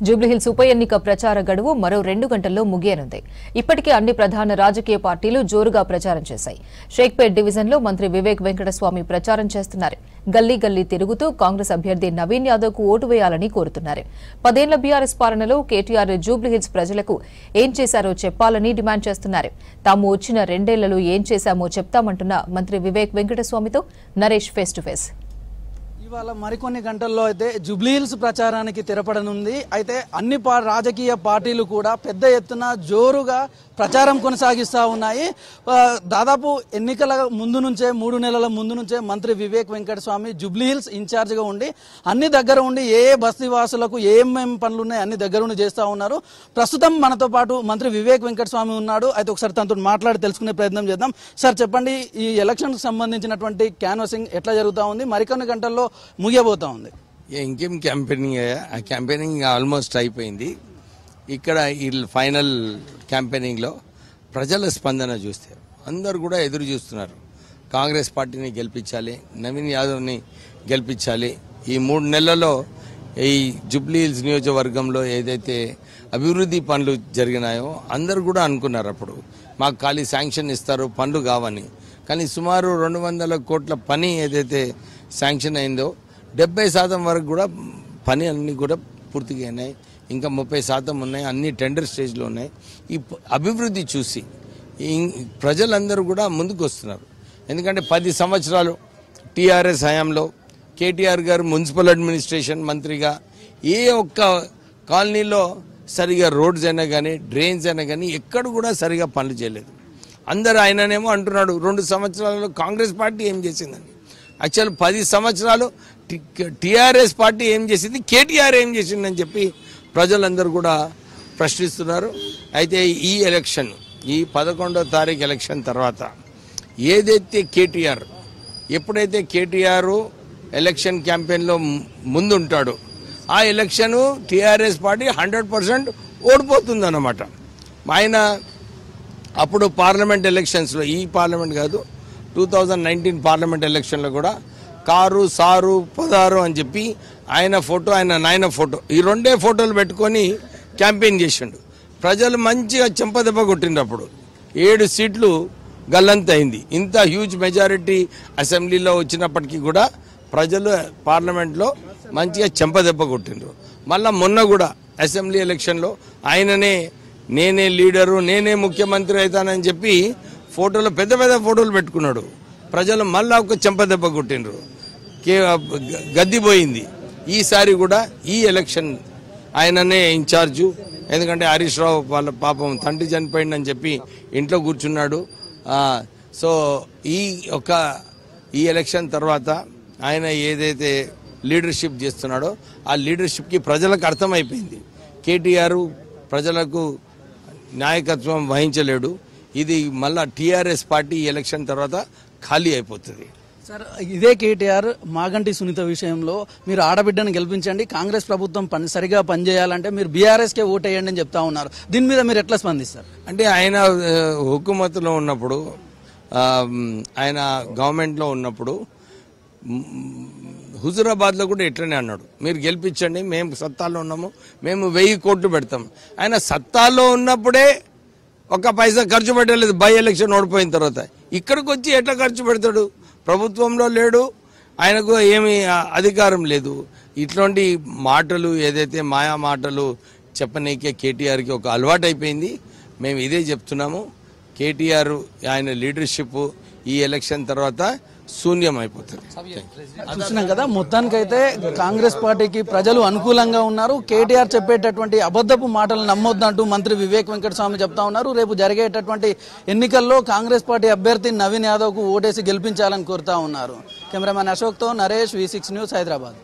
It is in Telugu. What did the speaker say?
జూబ్లీహిల్స్ ఉప ఎన్నిక ప్రచార గడువు మరో 2 గంటల్లో ముగియనుంది. ఇప్పటికే అన్ని ప్రధాన రాజకీయ పార్టీలు జోరుగా ప్రచారం చేశాయి. షేక్పేట్ డివిజన్లో మంత్రి వివేక్ వెంకటస్వామి ప్రచారం చేస్తున్నారు. గల్లీ గల్లీ తిరుగుతూ కాంగ్రెస్ అభ్యర్థి నవీన్ యాదవ్కు ఓటు వేయాలని కోరుతున్నారు. 10 ఏళ్ల బీఆర్ఎస్ పాలనలో కేటీఆర్ జూబ్లీహిల్స్ ప్రజలకు ఏం చేశారో చెప్పాలని డిమాండ్ చేస్తున్నారు. తాము వచ్చిన 2 ఏళ్లలో ఏం చేశామో చెప్తామంటున్న మంత్రి వివేక్ వెంకటస్వామితో నరేష్ ఫేస్ టు ఫేస్. ఇవాళ మరికొన్ని గంటల్లో అయితే జూబ్లీహిల్స్ ప్రచారానికి తెరపడనుంది. అయితే అన్ని రాజకీయ పార్టీలు కూడా పెద్ద ఎత్తున జోరుగా ప్రచారం కొనసాగిస్తూ ఉన్నాయి. దాదాపు ఎన్నికల ముందు నుంచే 3 నెలల ముందు నుంచే మంత్రి వివేక్ వెంకటస్వామి జూబ్లీహిల్స్ ఇన్ఛార్జిగా ఉండి అన్ని దగ్గర ఉండి ఏ బస్తీ వాసులకు ఏమేం పనులు ఉన్నాయి అన్ని దగ్గర ఉండి చేస్తూ ఉన్నారు. ప్రస్తుతం మనతో పాటు మంత్రి వివేక్ వెంకటస్వామి ఉన్నాడు. అయితే ఒకసారి తనతో మాట్లాడి తెలుసుకునే ప్రయత్నం చేద్దాం. సార్ చెప్పండి, ఈ ఎలక్షన్కి సంబంధించినటువంటి క్యాన్వాసింగ్ ఎట్లా జరుగుతూ ఉంది? మరికొన్ని గంటల్లో ముగియబోతా ఉంది. ఇంకేం క్యాంపెయినింగ్, ఆ క్యాంపెయినింగ్ ఆల్మోస్ట్ అయిపోయింది. ఇక్కడ ఈ ఫైనల్ క్యాంపెయినింగ్లో ప్రజల స్పందన చూస్తే అందరూ కూడా ఎదురు చూస్తున్నారు. కాంగ్రెస్ పార్టీని గెలిపించాలి, నవీన్ యాదవ్ని గెలిపించాలి. ఈ 3 నెలల్లో ఈ జూబ్లీహిల్స్ నియోజకవర్గంలో ఏదైతే అభివృద్ధి పనులు జరిగినాయో అందరూ కూడా అనుకున్నారు అప్పుడు మాకు ఖాళీ శాంక్షన్ ఇస్తారు, పనులు కావని. కానీ సుమారు 200 కోట్ల పని ఏదైతే శాంక్షన్ అయిందో 70% వరకు కూడా పని అన్నీ కూడా పూర్తిగా అయినాయి. ఇంకా 30% ఉన్నాయి, అన్ని టెండర్ స్టేజ్లో ఉన్నాయి. ఈ అభివృద్ధి చూసి ప్రజలందరూ కూడా ముందుకు వస్తున్నారు. ఎందుకంటే 10 సంవత్సరాలు టీఆర్ఎస్ హయాంలో కేటీఆర్ గారు మున్సిపల్ అడ్మినిస్ట్రేషన్ మంత్రిగా ఏ ఒక్క కాలనీలో సరిగా రోడ్స్ అయినా కానీ డ్రైన్స్ అయినా కానీ ఎక్కడ కూడా సరిగా పనులు చేయలేదు. అందరు ఆయననేమో అంటున్నాడు 2 సంవత్సరాలలో కాంగ్రెస్ పార్టీ ఏం చేసిందని. యాక్చువల్ 10 సంవత్సరాలు టీఆర్ఎస్ పార్టీ ఏం చేసింది, కేటీఆర్ ఏం చేసిందని చెప్పి ప్రజలందరూ కూడా ప్రశ్నిస్తున్నారు. అయితే ఈ ఎలక్షన్, ఈ 11వ తారీఖు ఎలక్షన్ తర్వాత ఏదైతే కేటీఆర్, ఎప్పుడైతే కేటీఆర్ ఎలక్షన్ క్యాంపెయిన్లో ముందుంటాడో ఆ ఎలక్షన్ టీఆర్ఎస్ పార్టీ 100% ఓడిపోతుందన్నమాట. ఆయన అప్పుడు పార్లమెంట్ ఎలక్షన్స్లో, ఈ పార్లమెంట్ కాదు 2019 పార్లమెంట్ ఎలక్షన్లో కూడా కారు సారు పదారు అని చెప్పి ఆయన ఫోటో, ఆయన నాయన ఫోటో, ఈ 2 ఫోటోలు పెట్టుకొని క్యాంపెయిన్ చేసిండు. ప్రజలు మంచిగా చెంపదెబ్బ కొట్టిండ్రు. అప్పుడు 7 సీట్లు గల్లంత అయింది. ఇంత హ్యూజ్ మెజారిటీ అసెంబ్లీలో వచ్చినప్పటికీ కూడా ప్రజలు పార్లమెంట్లో మంచిగా చెంపదెబ్బ కొట్టిండ్రు. మళ్ళీ మొన్న కూడా అసెంబ్లీ ఎలక్షన్లో ఆయననే నేనే లీడరు, నేనే ముఖ్యమంత్రి అవుతానని చెప్పి ఫోటోలు పెద్ద పెద్ద ఫోటోలు పెట్టుకున్నాడు. ప్రజలు మళ్ళా ఒక చెంపదెబ్బ కొట్టిండ్రు, గద్దిపోయింది. ఈసారి కూడా ఈ ఎలక్షన్ ఆయననే ఇన్ఛార్జు. ఎందుకంటే హరీష్ రావు వాళ్ళ పాపం తండ్రి చనిపోయిందని చెప్పి ఇంట్లో కూర్చున్నాడు. సో ఈ ఎలక్షన్ తర్వాత ఆయన ఏదైతే లీడర్షిప్ చేస్తున్నాడో ఆ లీడర్షిప్కి ప్రజలకు అర్థమైపోయింది. కేటీఆర్ ప్రజలకు నాయకత్వం వహించలేడు. ఇది మళ్ళా టీఆర్ఎస్ పార్టీ ఎలక్షన్ తర్వాత ఖాళీ అయిపోతుంది. సార్, ఇదే కేటీఆర్ మాగంటి సునీత విషయంలో మీరు ఆడబిడ్డను గెలిపించండి, కాంగ్రెస్ ప్రభుత్వం సరిగా పనిచేయాలంటే మీరు బీఆర్ఎస్కే ఓటు వేయండి అని చెప్తా ఉన్నారు. దీని మీద మీరు ఎట్లా స్పందిస్తారు? అంటే ఆయన హుకుమత్లో ఉన్నప్పుడు, ఆయన గవర్నమెంట్లో ఉన్నప్పుడు హుజురాబాద్లో కూడా ఎట్లనే అన్నాడు, మీరు గెలిపించండి, మేము సత్తాలో ఉన్నాము, మేము 1000 కోట్లు పెడతాం. ఆయన సత్తాలో ఉన్నప్పుడే 1 పైసా ఖర్చు పెట్టలేదు. బై ఎలక్షన్ ఓడిపోయిన తర్వాత ఇక్కడికి వచ్చి ఎట్లా ఖర్చు పెడతాడు? ప్రభుత్వంలో లేడు, ఆయనకు ఏమీ అధికారం లేదు. ఇట్లాంటి మాటలు, ఏదైతే మాయా మాటలు చెప్పనీకే కేటీఆర్కి ఒక అలవాటు అయిపోయింది. మేము ఇదే చెప్తున్నాము, కేటీఆర్ ఆయన లీడర్షిప్ ఈ ఎలక్షన్ తర్వాత శూన్యం అయిపోతుంది. చూసినాం కదా, మొత్తానికైతే కాంగ్రెస్ పార్టీకి ప్రజలు అనుకూలంగా ఉన్నారు. కేటీఆర్ చెప్పేటటువంటి అబద్ధపు మాటలు నమ్మొద్దంటూ మంత్రి వివేక్ వెంకటస్వామి చెప్తా ఉన్నారు. రేపు జరిగేటటువంటి ఎన్నికల్లో కాంగ్రెస్ పార్టీ అభ్యర్థి నవీన్ యాదవ్కు ఓటేసి గెలిపించాలని కోరుతా ఉన్నారు. కెమెరామెన్ అశోక్తో నరేష్, V6 న్యూస్, హైదరాబాద్.